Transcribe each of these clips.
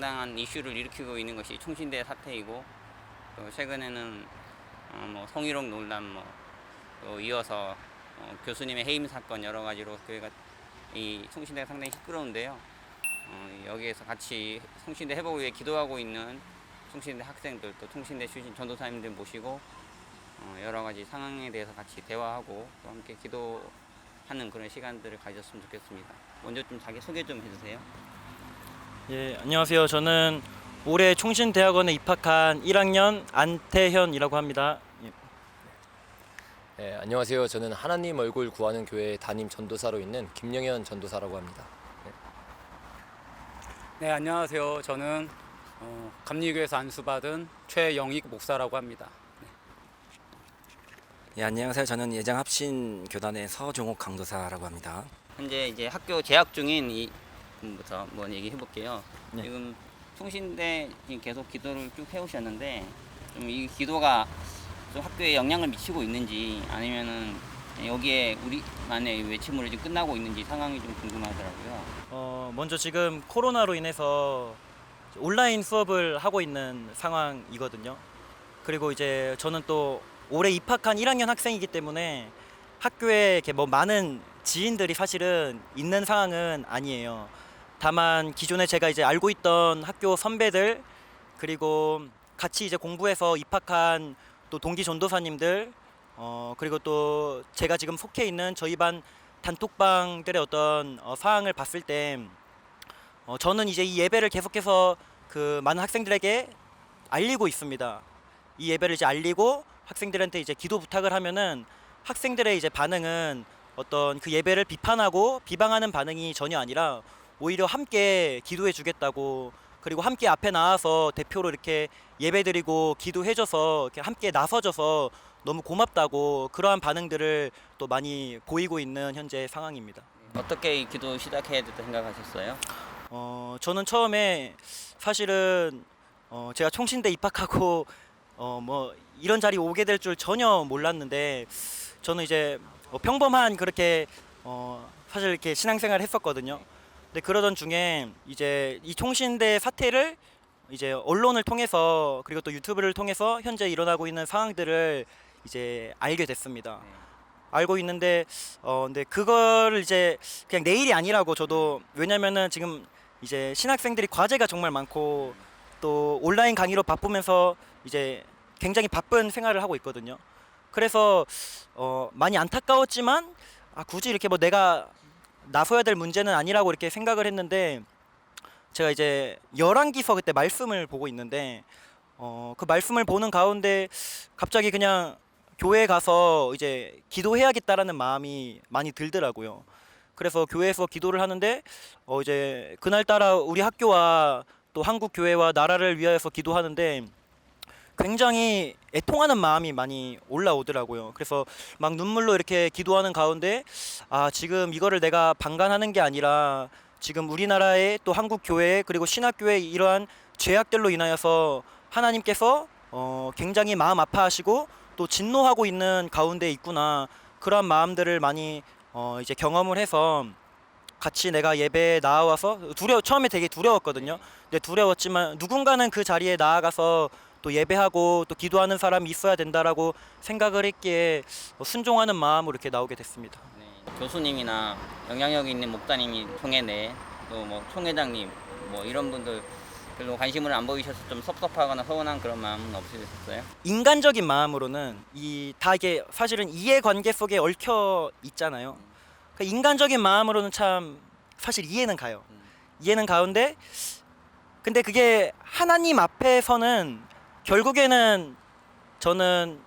상당한 이슈를 일으키고 있는 것이 총신대 사태이고, 또 최근에는 뭐 성희롱 논란, 또 이어서 교수님의 해임 사건 여러 가지로 교회가 이 총신대가 상당히 시끄러운데요. 여기에서 같이 총신대 회복을 위해 기도하고 있는 총신대 학생들, 또 총신대 출신 전도사님들 모시고 여러 가지 상황에 대해서 같이 대화하고 또 함께 기도하는 그런 시간들을 가졌으면 좋겠습니다. 먼저 좀 자기 소개 좀 해주세요. 예, 안녕하세요. 저는 올해 총신대학원에 입학한 1학년 안태현이라고 합니다. 예. 네, 안녕하세요. 저는 하나님 얼굴 구하는 교회 담임 전도사로 있는 김영현 전도사라고 합니다. 네, 안녕하세요. 저는 감리교에서 안수받은 최영익 목사라고 합니다. 예, 안녕하세요. 저는 예장합신 교단의 서종옥 강도사라고 합니다. 현재 이제 학교 재학 중인 이 분부터 한번 얘기해 볼게요. 네. 지금 총신대 지금 계속 기도를 쭉 해오셨는데 좀 이 기도가 좀 학교에 영향을 미치고 있는지, 아니면은 여기에 우리만의 외침으로 지금 끝나고 있는지 상황이 좀 궁금하더라고요. 먼저 지금 코로나로 인해서 온라인 수업을 하고 있는 상황이거든요. 그리고 이제 저는 또 올해 입학한 1학년 학생이기 때문에 학교에 이렇게 뭐 많은 지인들이 사실은 있는 상황은 아니에요. 다만 기존에 제가 이제 알고 있던 학교 선배들, 그리고 같이 이제 공부해서 입학한 또 동기 전도사님들, 그리고 또 제가 지금 속해 있는 저희 반 단톡방들의 어떤 사항을 봤을 때 저는 이제 이 예배를 계속해서 그 많은 학생들에게 알리고 있습니다. 이 예배를 이제 알리고 학생들한테 이제 기도 부탁을 하면은 학생들의 이제 반응은 어떤 그 예배를 비판하고 비방하는 반응이 전혀 아니라 오히려 함께 기도해 주겠다고, 그리고 함께 앞에 나와서 대표로 이렇게 예배드리고 기도해줘서 이렇게 함께 나서줘서 너무 고맙다고, 그러한 반응들을 또 많이 보이고 있는 현재 상황입니다. 어떻게 이 기도 시작해야 됐다 생각하셨어요? 저는 처음에 사실은 제가 총신대 입학하고 뭐 이런 자리 오게 될 줄 전혀 몰랐는데, 저는 이제 평범한 그렇게 사실 이렇게 신앙생활을 했었거든요. 근데 그러던 중에 이제 이 총신대 사태를 이제 언론을 통해서, 그리고 또 유튜브를 통해서 현재 일어나고 있는 상황들을 이제 알게 됐습니다. 알고 있는데 근데 그거를 이제 그냥 내일이 아니라고, 저도, 왜냐면은 지금 이제 신학생들이 과제가 정말 많고 또 온라인 강의로 바쁘면서 이제 굉장히 바쁜 생활을 하고 있거든요. 그래서 많이 안타까웠지만 굳이 이렇게 뭐 내가 나서야 될 문제는 아니라고 이렇게 생각을 했는데, 제가 이제 열왕기서 그때 말씀을 보고 있는데 그 말씀을 보는 가운데 갑자기 그냥 교회에 가서 이제 기도해야겠다라는 마음이 많이 들더라고요. 그래서 교회에서 기도를 하는데 이제 그날따라 우리 학교와 또 한국 교회와 나라를 위하여서 기도하는데 굉장히 애통하는 마음이 많이 올라오더라고요. 그래서 막 눈물로 이렇게 기도하는 가운데 지금 이거를 내가 방관하는 게 아니라 지금 우리나라의 또 한국 교회, 그리고 신학교의 이러한 죄악들로 인하여서 하나님께서 굉장히 마음 아파하시고 또 진노하고 있는 가운데 있구나, 그런 마음들을 많이 이제 경험을 해서 같이 내가 예배에 나와서 처음에 되게 두려웠거든요. 근데 두려웠지만 누군가는 그 자리에 나아가서 또 예배하고 또 기도하는 사람이 있어야 된다라고 생각을 했기에 순종하는 마음으로 이렇게 나오게 됐습니다. 네, 교수님이나 영향력 있는 목사님이 총회내, 또 뭐 총회장님, 뭐 이런 분들 별로 관심을 안 보이셔서 좀 섭섭하거나 서운한 그런 마음은 없으셨어요? 인간적인 마음으로는 다 이게 사실은 이해관계 속에 얽혀 있잖아요. 그러니까 인간적인 마음으로는 참 사실 이해는 가요. 이해는 가운데, 근데 그게 하나님 앞에서는 결국에는 저는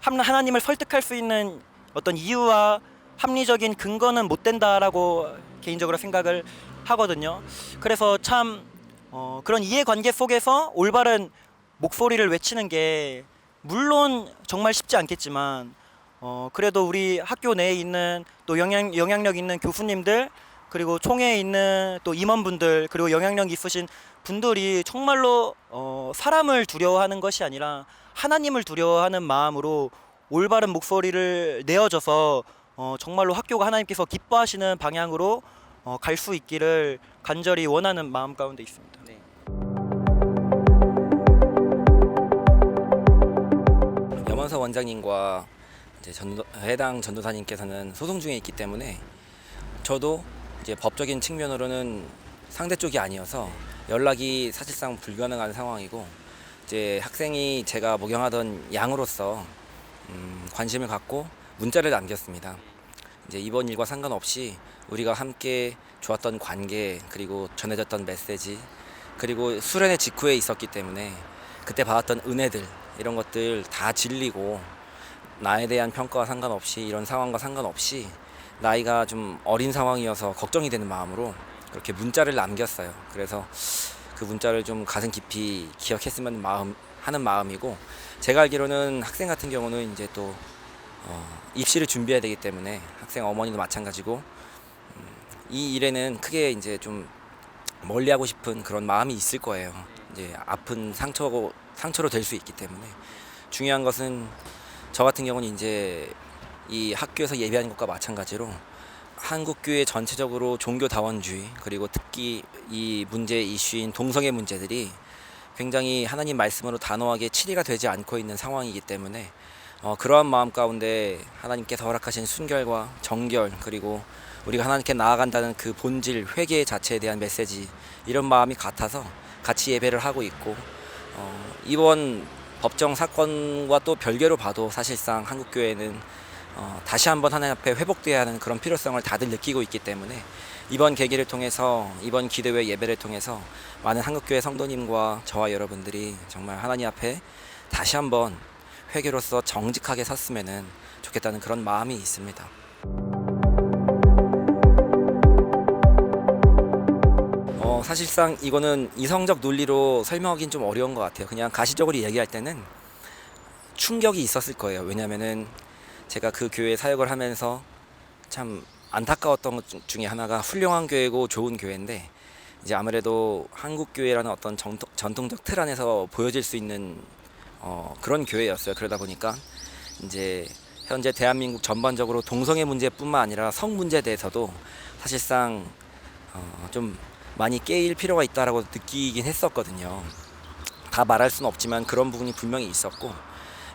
하나님을 설득할 수 있는 어떤 이유와 합리적인 근거는 못 된다라고 개인적으로 생각을 하거든요. 그래서 참 그런 이해관계 속에서 올바른 목소리를 외치는 게 물론 정말 쉽지 않겠지만 그래도 우리 학교 내에 있는 또 영향력 있는 교수님들, 그리고 총회에 있는 또 임원분들, 그리고 영향력 있으신 분들이 정말로 사람을 두려워하는 것이 아니라 하나님을 두려워하는 마음으로 올바른 목소리를 내어줘서 정말로 학교가 하나님께서 기뻐하시는 방향으로 갈 수 있기를 간절히 원하는 마음 가운데 있습니다. 네. 최원서 원장님과 이제 해당 전도사님께서는 소송 중에 있기 때문에 저도 이제 법적인 측면으로는 상대 쪽이 아니어서 연락이 사실상 불가능한 상황이고, 이제 학생이 제가 목용하던 양으로서 관심을 갖고 문자를 남겼습니다. 이제 이번 일과 상관없이 우리가 함께 좋았던 관계, 그리고 전해졌던 메시지, 그리고 수련회 직후에 있었기 때문에 그때 받았던 은혜들, 이런 것들 다 질리고, 나에 대한 평가와 상관없이, 이런 상황과 상관없이 나이가 좀 어린 상황이어서 걱정이 되는 마음으로 그렇게 문자를 남겼어요. 그래서 그 문자를 좀 가슴 깊이 기억했으면 하는 마음이고, 제가 알기로는 학생 같은 경우는 이제 또 입시를 준비해야 되기 때문에 학생 어머니도 마찬가지고, 이 일에는 크게 이제 좀 멀리하고 싶은 그런 마음이 있을 거예요. 이제 아픈 상처로 될 수 있기 때문에. 중요한 것은 저 같은 경우는 이제 이 학교에서 예배하는 것과 마찬가지로 한국교회 전체적으로 종교다원주의, 그리고 특히 이 문제 이슈인 동성애 문제들이 굉장히 하나님 말씀으로 단호하게 치리가 되지 않고 있는 상황이기 때문에 그러한 마음 가운데 하나님께서 허락하신 순결과 정결, 그리고 우리가 하나님께 나아간다는 그 본질, 회개 자체에 대한 메시지, 이런 마음이 같아서 같이 예배를 하고 있고, 이번 법정 사건과 또 별개로 봐도 사실상 한국교회는 다시 한번 하나님 앞에 회복돼야 하는 그런 필요성을 다들 느끼고 있기 때문에, 이번 계기를 통해서, 이번 기도회 예배를 통해서 많은 한국교회 성도님과 저와 여러분들이 정말 하나님 앞에 다시 한번 회개로서 정직하게 섰으면 좋겠다는 그런 마음이 있습니다. 사실상 이거는 이성적 논리로 설명하기는 좀 어려운 것 같아요. 그냥 가시적으로 얘기할 때는 충격이 있었을 거예요. 왜냐면은 제가 그 교회 사역을 하면서 참 안타까웠던 것 중에 하나가, 훌륭한 교회고 좋은 교회인데 이제 아무래도 한국 교회라는 어떤 전통적 틀 안에서 보여질 수 있는 그런 교회였어요. 그러다 보니까 이제 현재 대한민국 전반적으로 동성애 문제뿐만 아니라 성 문제에 대해서도 사실상 좀 많이 깨일 필요가 있다라고 느끼긴 했었거든요. 다 말할 수는 없지만 그런 부분이 분명히 있었고,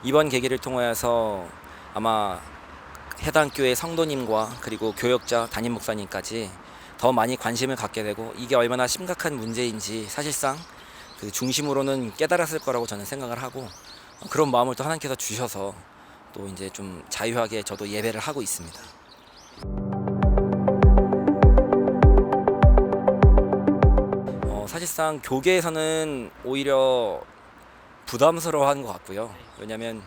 이번 계기를 통해서 아마 해당 교회 성도님과 그리고 교역자, 담임 목사님까지 더 많이 관심을 갖게 되고, 이게 얼마나 심각한 문제인지 사실상 그 중심으로는 깨달았을 거라고 저는 생각을 하고, 그런 마음을 또 하나님께서 주셔서 또 이제 좀 자유하게 저도 예배를 하고 있습니다. 사실상 교계에서는 오히려 부담스러워하는 것 같고요. 왜냐하면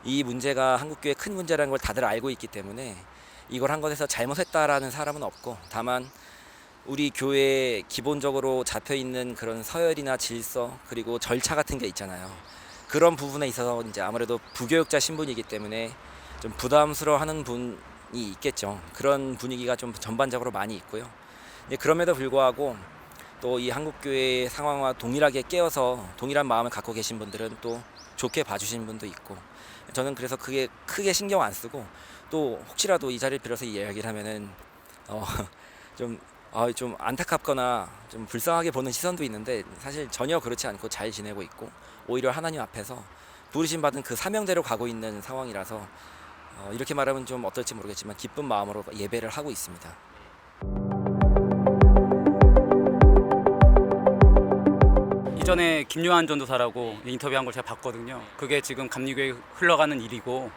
이 문제가 한국교회 큰 문제라는 걸 다들 알고 있기 때문에 이걸 한 것에서 잘못했다라는 사람은 없고, 다만 우리 교회에 기본적으로 잡혀있는 그런 서열이나 질서, 그리고 절차 같은 게 있잖아요. 그런 부분에 있어서 이제 아무래도 부교육자 신분이기 때문에 좀 부담스러워하는 분이 있겠죠. 그런 분위기가 좀 전반적으로 많이 있고요. 그럼에도 불구하고 또 이 한국교회의 상황과 동일하게 깨어서 동일한 마음을 갖고 계신 분들은 또 좋게 봐주시는 분도 있고, 저는 그래서 그게 크게 신경 안 쓰고, 또 혹시라도 이 자리를 빌어서 이야기를 하면은 좀 안타깝거나 좀 불쌍하게 보는 시선도 있는데, 사실 전혀 그렇지 않고 잘 지내고 있고, 오히려 하나님 앞에서 부르심 받은 그 사명대로 가고 있는 상황이라서 이렇게 말하면 좀 어떨지 모르겠지만 기쁜 마음으로 예배를 하고 있습니다. 이전에 김요한 전도사라고 인터뷰한 걸 제가 봤거든요. 그게 지금 감리교에 흘러가는 일이고,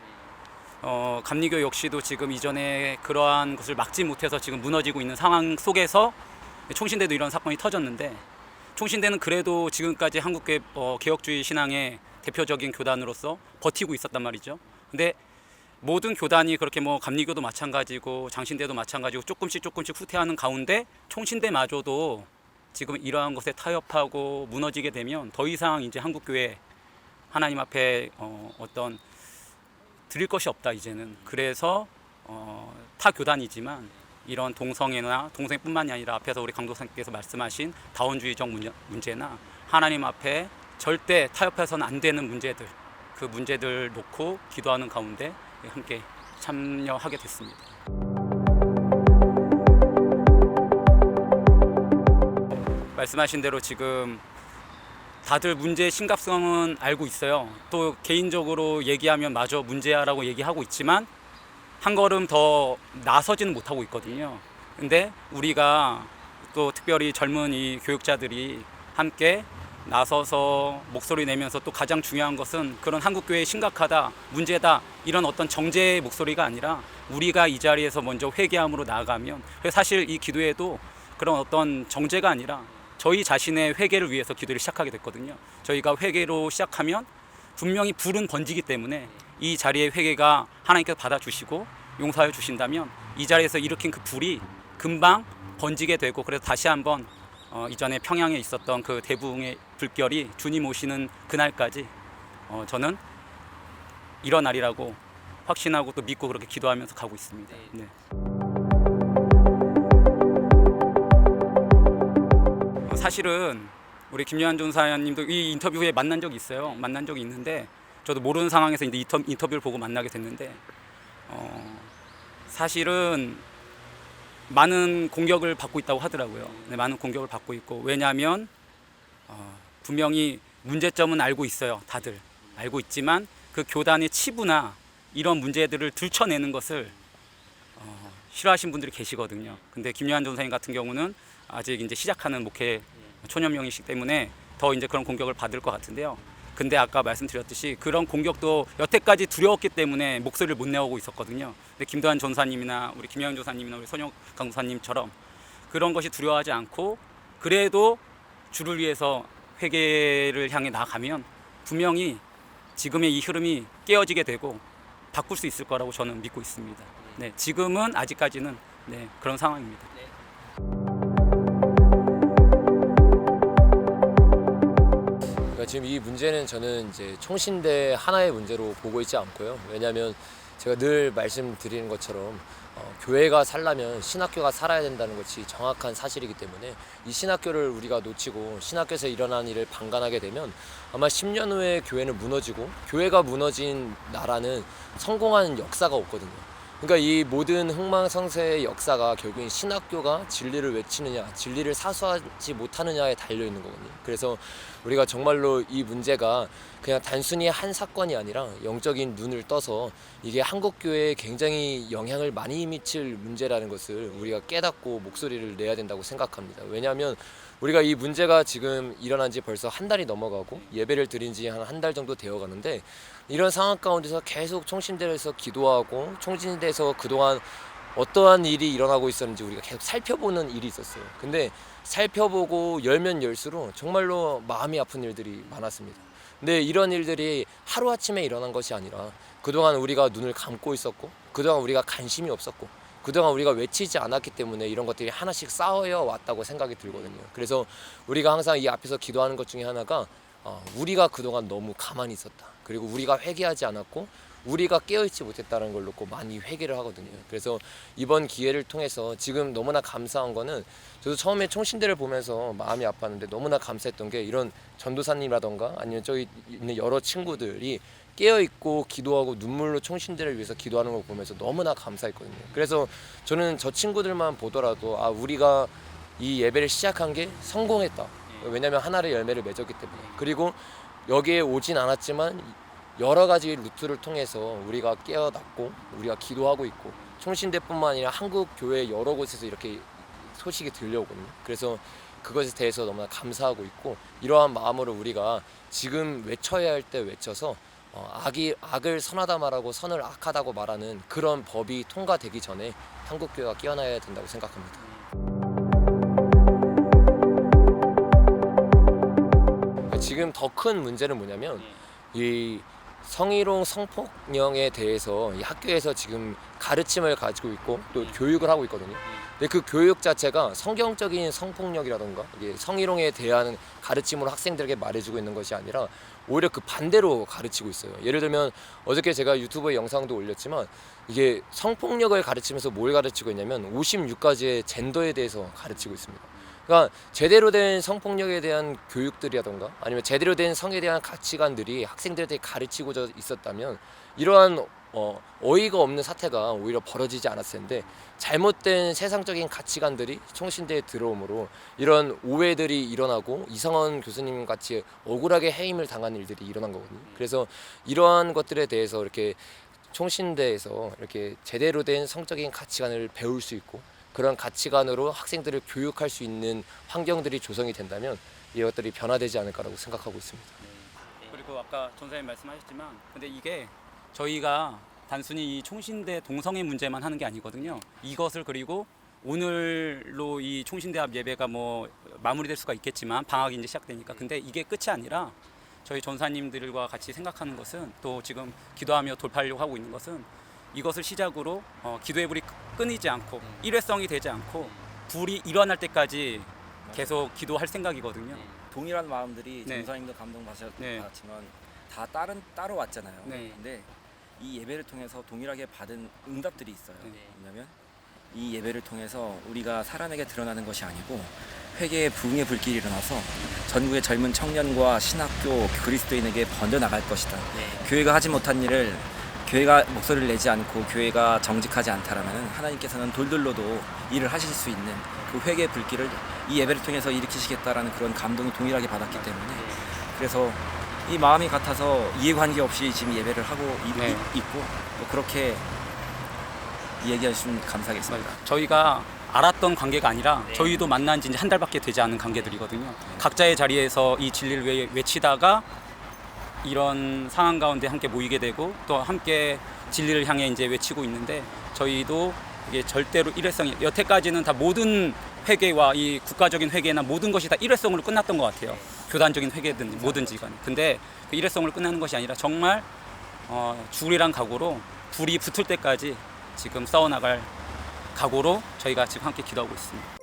감리교 역시도 지금 이전에 그러한 것을 막지 못해서 지금 무너지고 있는 상황 속에서 총신대도 이런 사건이 터졌는데, 총신대는 그래도 지금까지 한국교회 개혁주의 신앙의 대표적인 교단으로서 버티고 있었단 말이죠. 근데 모든 교단이 그렇게 감리교도 마찬가지고 장신대도 마찬가지고 조금씩 후퇴하는 가운데, 총신대마저도 지금 이러한 것에 타협하고 무너지게 되면 더 이상 이제 한국교회 하나님 앞에 어떤 드릴 것이 없다 이제는. 그래서 타 교단이지만 이런 동성애나 동성애뿐만이 아니라 앞에서 우리 강도사님께서 말씀하신 다원주의적 문제나 하나님 앞에 절대 타협해서는 안 되는 문제들, 그 문제들 놓고 기도하는 가운데 함께 참여하게 됐습니다. 말씀하신 대로 지금 다들 문제의 심각성은 알고 있어요. 또 개인적으로 얘기하면 마저 문제야라고 얘기하고 있지만 한 걸음 더 나서지는 못하고 있거든요. 근데 우리가 또 특별히 젊은 이 교육자들이 함께 나서서 목소리 내면서 또 가장 중요한 것은 그런 한국교회 심각하다, 문제다 이런 어떤 정죄의 목소리가 아니라 우리가 이 자리에서 먼저 회개함으로 나아가면, 사실 이 기도에도 그런 어떤 정죄가 아니라 저희 자신의 회개를 위해서 기도를 시작하게 됐거든요. 저희가 회개로 시작하면 분명히 불은 번지기 때문에 이 자리의 회개가 하나님께서 받아주시고 용서해 주신다면 이 자리에서 일으킨 그 불이 금방 번지게 되고, 그래서 다시 한번 이전에 평양에 있었던 그 대부흥의 불결이 주님 오시는 그날까지 저는 일어나리라고 확신하고 또 믿고 그렇게 기도하면서 가고 있습니다. 네. 사실은 우리 김요한 전사님도 이 인터뷰 후에 만난 적이 있어요. 만난 적이 있는데 저도 모르는 상황에서 이제 인터뷰를 보고 만나게 됐는데 사실은 많은 공격을 받고 있다고 하더라고요. 네, 많은 공격을 받고 있고, 왜냐하면 분명히 문제점은 알고 있어요. 다들 알고 있지만 그 교단의 치부나 이런 문제들을 들춰내는 것을 싫어하시는 분들이 계시거든요. 근데 김요한 전사님 같은 경우는 아직 이제 시작하는 목회 초년명이시기 때문에 더 이제 그런 공격을 받을 것 같은데요. 근데 아까 말씀드렸듯이 그런 공격도 여태까지 두려웠기 때문에 목소리를 못 내오고 있었거든요. 근데 김도한 전사님이나 우리 김영현 조사님이나 우리 손영 강사님처럼 그런 것이 두려워하지 않고 그래도 주를 위해서 회개를 향해 나아가면 분명히 지금의 이 흐름이 깨어지게 되고 바꿀 수 있을 거라고 저는 믿고 있습니다. 네, 지금은 아직까지는 네, 그런 상황입니다. 지금 이 문제는 저는 이제 총신대 하나의 문제로 보고 있지 않고요. 왜냐하면 제가 늘 말씀드리는 것처럼 교회가 살려면 신학교가 살아야 된다는 것이 정확한 사실이기 때문에 이 신학교를 우리가 놓치고 신학교에서 일어난 일을 방관하게 되면 아마 10년 후에 교회는 무너지고, 교회가 무너진 나라는 성공하는 역사가 없거든요. 그러니까 이 모든 흥망성쇠의 역사가 결국엔 신학교가 진리를 외치느냐, 진리를 사수하지 못하느냐에 달려 있는 거거든요. 그래서 우리가 정말로 이 문제가 그냥 단순히 한 사건이 아니라 영적인 눈을 떠서 이게 한국교회에 굉장히 영향을 많이 미칠 문제라는 것을 우리가 깨닫고 목소리를 내야 된다고 생각합니다. 왜냐하면 우리가 이 문제가 지금 일어난 지 벌써 한 달이 넘어가고 예배를 드린 지 한 달 정도 되어 가는데, 이런 상황 가운데서 계속 총신대에서 기도하고 총신대에서 그동안 어떠한 일이 일어나고 있었는지 우리가 계속 살펴보는 일이 있었어요. 근데 살펴보고 열면 열수록 정말로 마음이 아픈 일들이 많았습니다. 근데 이런 일들이 하루아침에 일어난 것이 아니라 그동안 우리가 눈을 감고 있었고, 그동안 우리가 관심이 없었고, 그동안 우리가 외치지 않았기 때문에 이런 것들이 하나씩 쌓여 왔다고 생각이 들거든요. 그래서 우리가 항상 이 앞에서 기도하는 것 중에 하나가 우리가 그동안 너무 가만히 있었다, 그리고 우리가 회개하지 않았고 우리가 깨어있지 못했다는 걸 놓고 많이 회개를 하거든요. 그래서 이번 기회를 통해서 지금 너무나 감사한 거는, 저도 처음에 총신대를 보면서 마음이 아팠는데 너무나 감사했던 게 이런 전도사님이라던가 아니면 저기 있는 여러 친구들이 깨어있고 기도하고 눈물로 총신대를 위해서 기도하는 걸 보면서 너무나 감사했거든요. 그래서 저는 저 친구들만 보더라도 우리가 이 예배를 시작한 게 성공했다. 왜냐하면 하나의 열매를 맺었기 때문에. 그리고 여기에 오진 않았지만 여러 가지 루트를 통해서 우리가 깨어났고 우리가 기도하고 있고, 총신대뿐만 아니라 한국 교회 여러 곳에서 이렇게 소식이 들려오거든요. 그래서 그것에 대해서 너무나 감사하고 있고, 이러한 마음으로 우리가 지금 외쳐야 할 때 외쳐서 악을 선하다 말하고 선을 악하다고 말하는 그런 법이 통과되기 전에 한국 교회가 깨어나야 된다고 생각합니다. 지금 더 큰 문제는 뭐냐면 이 성희롱 성폭력에 대해서 이 학교에서 지금 가르침을 가지고 있고 또 교육을 하고 있거든요. 근데 그 교육 자체가 성경적인 성폭력이라던가 이게 성희롱에 대한 가르침으로 학생들에게 말해주고 있는 것이 아니라 오히려 그 반대로 가르치고 있어요. 예를 들면 어저께 제가 유튜브에 영상도 올렸지만 이게 성폭력을 가르치면서 뭘 가르치고 있냐면 56가지의 젠더에 대해서 가르치고 있습니다. 그러니까 제대로 된 성폭력에 대한 교육들이라던가 아니면 제대로 된 성에 대한 가치관들이 학생들한테 가르치고자 있었다면 이러한 어이가 없는 사태가 오히려 벌어지지 않았을 텐데 잘못된 세상적인 가치관들이 총신대에 들어오므로 이런 오해들이 일어나고 이성원 교수님 같이 억울하게 해임을 당한 일들이 일어난 거거든요. 그래서 이러한 것들에 대해서 이렇게 총신대에서 이렇게 제대로 된 성적인 가치관을 배울 수 있고 그런 가치관으로 학생들을 교육할 수 있는 환경들이 조성이 된다면 이것들이 변화되지 않을까라고 생각하고 있습니다. 그리고 아까 전사님 말씀하셨지만 근데 이게 저희가 단순히 이 총신대 동성애 문제만 하는 게 아니거든요. 이것을 그리고 오늘로 이 총신대 앞 예배가 뭐 마무리될 수가 있겠지만 방학이 이제 시작되니까 근데 이게 끝이 아니라 저희 전사님들과 같이 생각하는 것은 또 지금 기도하며 돌파하려고 하고 있는 것은 이것을 시작으로 기도의 불이 끊이지 않고 일회성이 되지 않고 불이 일어날 때까지 계속 기도할 생각이거든요. 동일한 마음들이 네. 전사님도 감동받았지만 네. 다 따로 왔잖아요. 네. 근데 이 예배를 통해서 동일하게 받은 응답들이 있어요. 네. 뭐냐면 이 예배를 통해서 우리가 사람에게 드러나는 것이 아니고 회개의 부흥의 불길이 일어나서 전국의 젊은 청년과 신학교 그리스도인에게 번져나갈 것이다. 교회가 하지 못한 일을 교회가 목소리를 내지 않고 교회가 정직하지 않다라면 하나님께서는 돌들로도 일을 하실 수 있는 그 회개의 불길을 이 예배를 통해서 일으키시겠다라는 그런 감동이 동일하게 받았기 때문에 그래서 이 마음이 같아서 이해관계 없이 지금 예배를 하고 있고 또 그렇게 얘기해 주시면 감사하겠습니다. 저희가 알았던 관계가 아니라 저희도 만난 지 이제 한 달밖에 되지 않은 관계들이거든요. 각자의 자리에서 이 진리를 외치다가 이런 상황 가운데 함께 모이게 되고 또 함께 진리를 향해 이제 외치고 있는데 저희도 이게 절대로 일회성이 여태까지는 다 모든 회개와 이 국가적인 회개나 모든 것이 다 일회성으로 끝났던 것 같아요. 교단적인 회개든 뭐든지 간에. 근데 그 일회성으로 끝나는 것이 아니라 정말 죽으리란 각오로 불이 붙을 때까지 지금 싸워나갈 각오로 저희가 지금 함께 기도하고 있습니다.